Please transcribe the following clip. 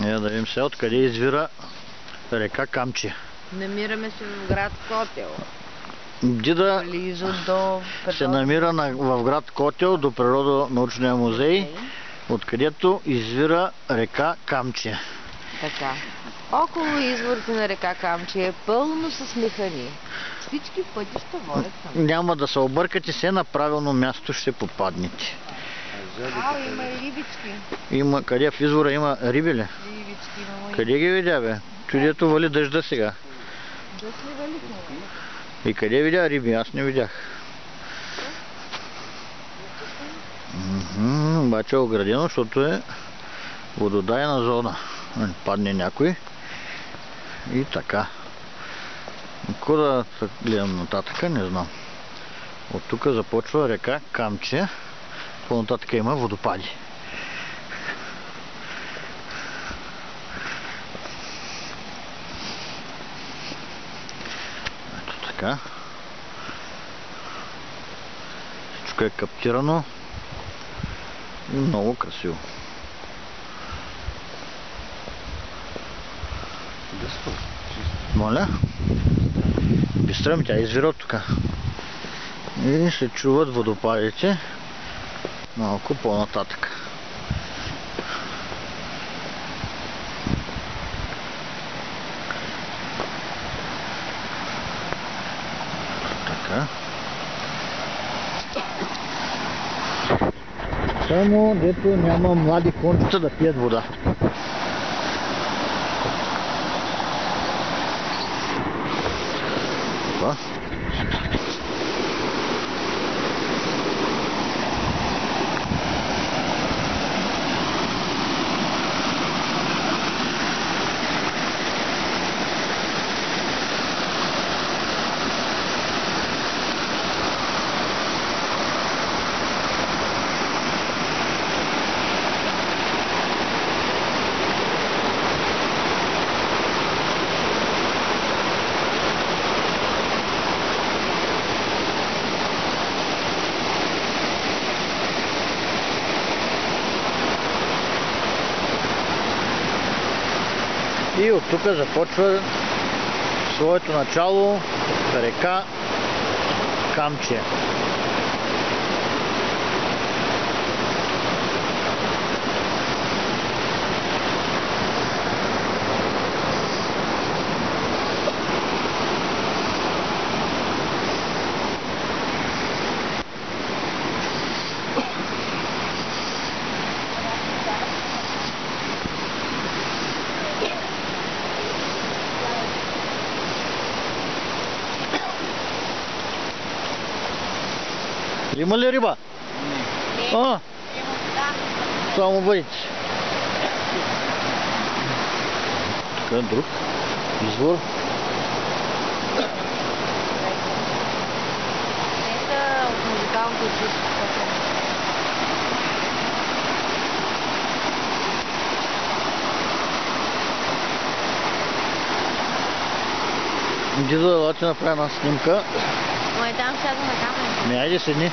Да видим сега откъде извира река Камчия. Намираме се в град Котел. Дида Близо до се намира в град Котел до Природонаучния музей, откъдето извира река Камчия. Така. Около изворите на река Камчия е пълно с механи. Всички пътища водят към. Няма да се объркате, се на правилно място ще попаднете. Има и рибички. Има, къде в извора има риби ли? Рибички има. Къде ги видя, бе? Чудето вали дъжда сега. Дъжд ли валихме? И къде видя риби? Аз не видях. Обаче е оградено, защото е вододайна зона. Падне някой. И така. Ако да гледам нататъка, не знам. От тук започва река Камчия. По-нататък има водопади. Ето така. Всичко е каптирано и много красиво. Моля? Бистра ми, тя извира от тук. И се чуват водопадите малко по-нататък. Така. Само дето няма млади кончета да пият вода. Това. И от тук започва своето начало река Камчия. Има ли риба? Не. Само бъдите. Така, друг извор. Те са от музикалното училище. Иди да направя една снимка. Ой, там сядаме камера. Не, айде седни.